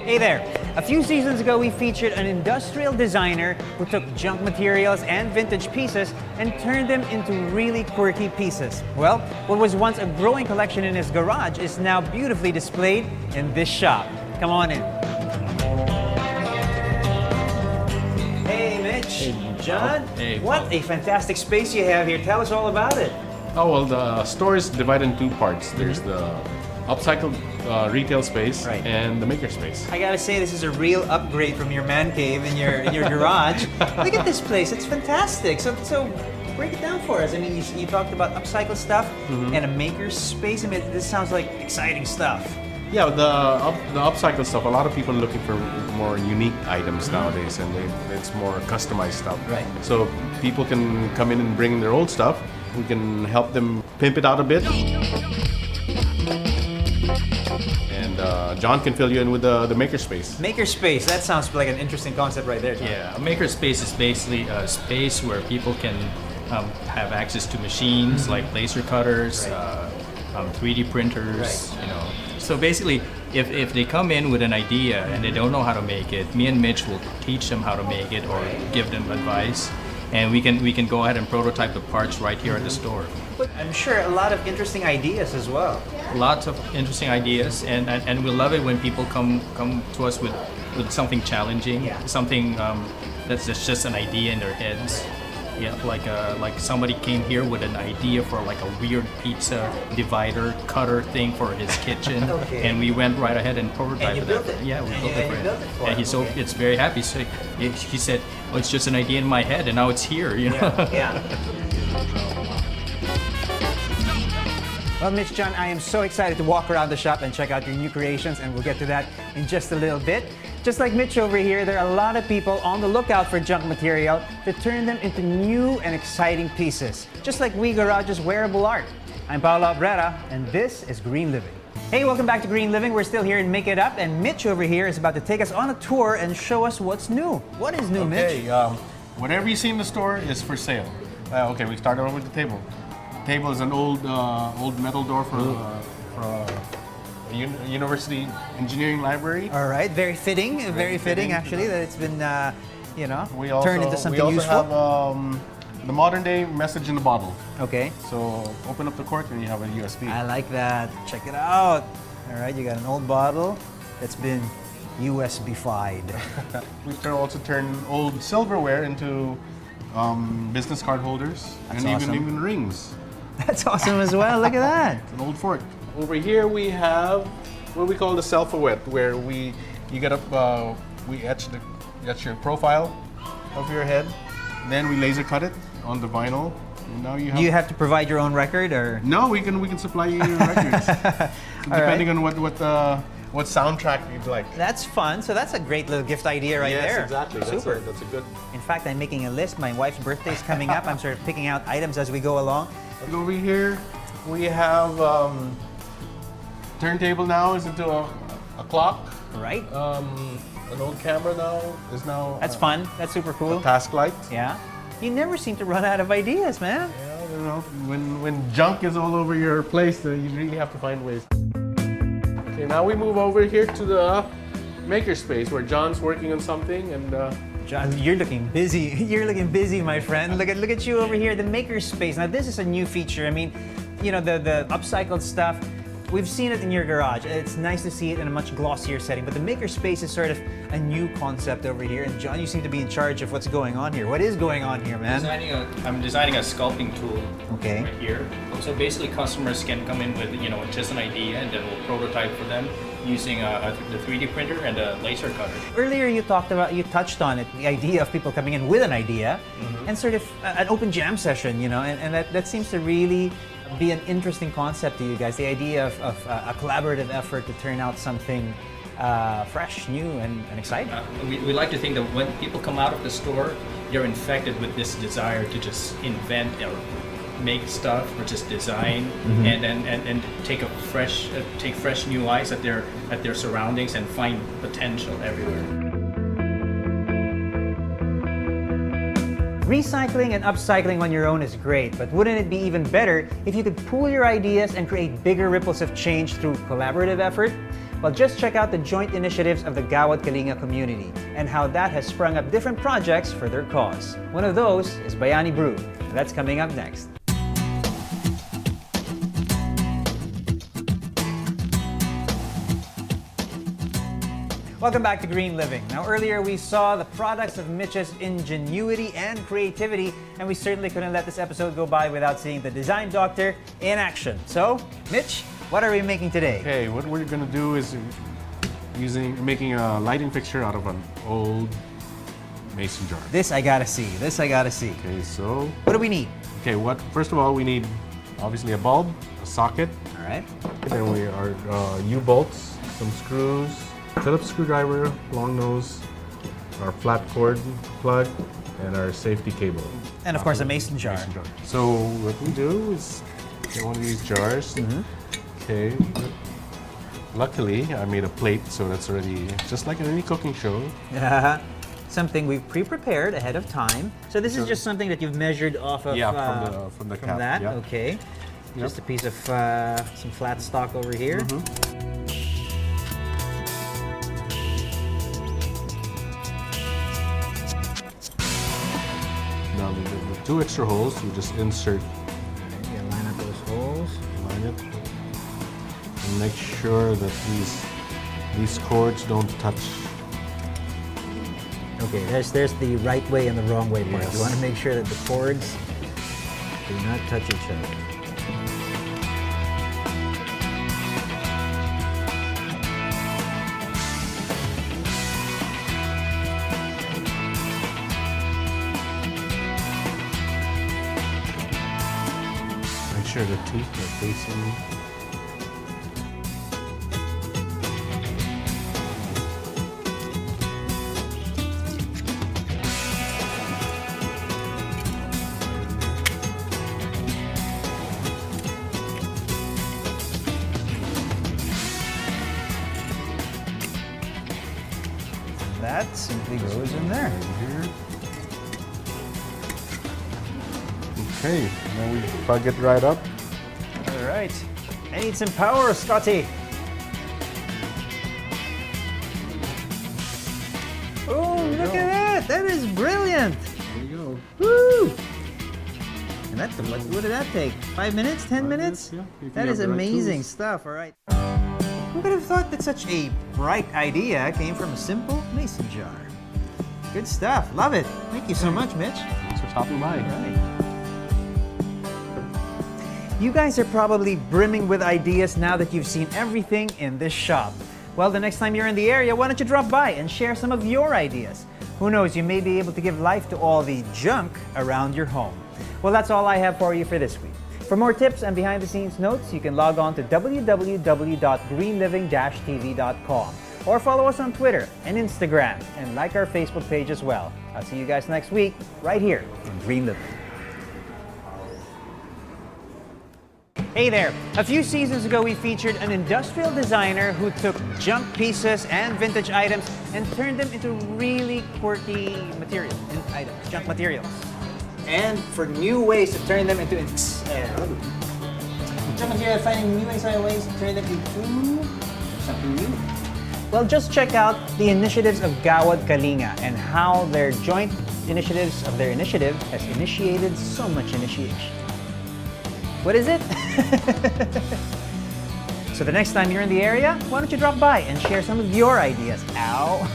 Hey there! A few seasons ago, we featured an industrial designer who took junk materials and vintage pieces and turned them into really quirky pieces. Well, what was once a growing collection in his garage is now beautifully displayed in this shop. Come on in. Hey, Mitch. Hey, John. Hey, what a fantastic space you have here. Tell us all about it. Oh, well, the store is divided in two parts. There's the upcycled retail space and the maker space. I gotta say, this is a real upgrade from your man cave in your garage. Look at this place; it's fantastic. So break it down for us. I mean, you talked about upcycle stuff and a maker's space. I mean, this sounds like exciting stuff. Yeah, the upcycled stuff. A lot of people are looking for more unique items nowadays, and it's more customized stuff. Right. So people can come in and bring their old stuff. We can help them pimp it out a bit. And John can fill you in with the makerspace. Makerspace, that sounds like an interesting concept right there, John. Yeah, a makerspace is basically a space where people can have access to machines like laser cutters, 3D printers, you know. So basically, if they come in with an idea and they don't know how to make it, me and Mitch will teach them how to make it or give them advice. And we can go ahead and prototype the parts right here at the store. But I'm sure a lot of interesting ideas as well. Lots of interesting ideas, and we love it when people come to us with something challenging, something that's just an idea in their heads. Yeah, like somebody came here with an idea for like a weird pizza divider cutter thing for his kitchen, and we went right ahead and prototyped that. Yeah, we built it for him. And he's it's very happy. So he said, "Oh, it's just an idea in my head, and now it's here." You know? Yeah. Well, Mitch, John, I am so excited to walk around the shop and check out your new creations, and we'll get to that in just a little bit. Just like Mitch over here, there are a lot of people on the lookout for junk material to turn them into new and exciting pieces, just like We Garage's wearable art. I'm Paolo Abrera, and this is Green Living. Hey, welcome back to Green Living. We're still here in Make It Up, and Mitch over here is about to take us on a tour and show us what's new. What is new, Mitch? Okay, whatever you see in the store is for sale. Okay, we started off with the table. The table is an old metal door for a university engineering library. All right, very fitting, very fitting actually, that it's been, We also, turned into something we also useful. have the modern day message in the bottle. Okay. So open up the cork and you have a USB. I like that. Check it out. All right, you got an old bottle that's been USB-fied. We can also turn old silverware into business card holders. That's and awesome. even rings. That's awesome as well. Look at that. It's an old fork. Over here we have what we call the self-wet, where we etch your profile of your head, then we laser cut it on the vinyl. And now Do you have to provide your own record, or? No, we can supply you your records. Depending on what soundtrack you'd like. That's fun. So that's a great little gift idea right there. Yes, exactly. Super. That's a good. In fact, I'm making a list. My wife's birthday's coming up. I'm sort of picking out items as we go along. Over here we have turntable now is into a clock. Right. An old camera is now. That's fun. That's super cool. A task light. Yeah. You never seem to run out of ideas, man. Yeah, you know, when junk is all over your place, you really have to find ways. Okay, now we move over here to the makerspace where John's working on something, and John, you're looking busy. You're looking busy, my friend. Look at you over here, the makerspace. Now this is a new feature. I mean, you know, the upcycled stuff. We've seen it in your garage. It's nice to see it in a much glossier setting, but the makerspace is sort of a new concept over here. And John, you seem to be in charge of what's going on here. What is going on here, man? I'm designing a sculpting tool Okay. right here. So basically, customers can come in with just an idea, and then we'll prototype for them using the 3D printer and a laser cutter. Earlier you touched on it, the idea of people coming in with an idea and sort of an open jam session, and that seems to really be an interesting concept to you guys, the idea of a collaborative effort to turn out something fresh, new, and exciting. We like to think that when people come out of the store, they're infected with this desire to just invent or make stuff or just design and take fresh new eyes at their surroundings and find potential everywhere. Recycling and upcycling on your own is great, but wouldn't it be even better if you could pool your ideas and create bigger ripples of change through collaborative effort? Well, just check out the joint initiatives of the Gawad Kalinga community and how that has sprung up different projects for their cause. One of those is Bayani Brew. That's coming up next. Welcome back to Green Living. Now, earlier we saw the products of Mitch's ingenuity and creativity, and we certainly couldn't let this episode go by without seeing the design doctor in action. So, Mitch, what are we making today? Okay, what we're gonna do is making a lighting fixture out of an old mason jar. This I gotta see. This I gotta see. Okay, so What do we need? okay, first of all we need obviously a bulb, a socket, All right. then we are U-bolts, some screws, Phillips screwdriver, long nose, our flat cord plug, and our safety cable. And of course, a mason jar. So what we do is get one of these jars. Okay. Luckily, I made a plate, so that's already just like in any cooking show. Something we've pre-prepared ahead of time. So this is just something that you've measured off of from the cap. that. Yeah. Okay. Just a piece of some flat stock over here. Now the two extra holes, you just insert, Okay, line up those holes. line it, and make sure that these cords don't touch. Okay, there's the right way and the wrong way part. Yes. You want to make sure that the cords do not touch each other. Make sure the teeth are facing. That simply goes in there. Here. Okay, now we plug it right up. All right. I need some power, Scotty. Oh, look at that! That is brilliant. There you Woo! And that's what did that take? 5 minutes? 10 minutes? minutes, yeah. If That you is have the right amazing tools. stuff. All right. Who could have thought that such a bright idea came from a simple mason jar? Good stuff. Love it. Thank you so much, Mitch. go. Thanks for stopping by. You guys are probably brimming with ideas now that you've seen everything in this shop. Well, the next time you're in the area, why don't you drop by and share some of your ideas? Who knows, you may be able to give life to all the junk around your home. Well, that's all I have for you for this week. For more tips and behind-the-scenes notes, you can log on to www.greenliving-tv.com or follow us on Twitter and Instagram and like our Facebook page as well. I'll see you guys next week right here in Green Living. Hey there! A few seasons ago, we featured an industrial designer who took junk pieces and vintage items and turned them into really quirky materials, junk materials. And for new ways to turn them into junk material, finding new ways to turn them into something new. Well, just check out the initiatives of Gawad Kalinga and how their joint initiatives of their initiative has initiated so much initiation. What is it? So the next time you're in the area, why don't you drop by and share some of your ideas? Ow.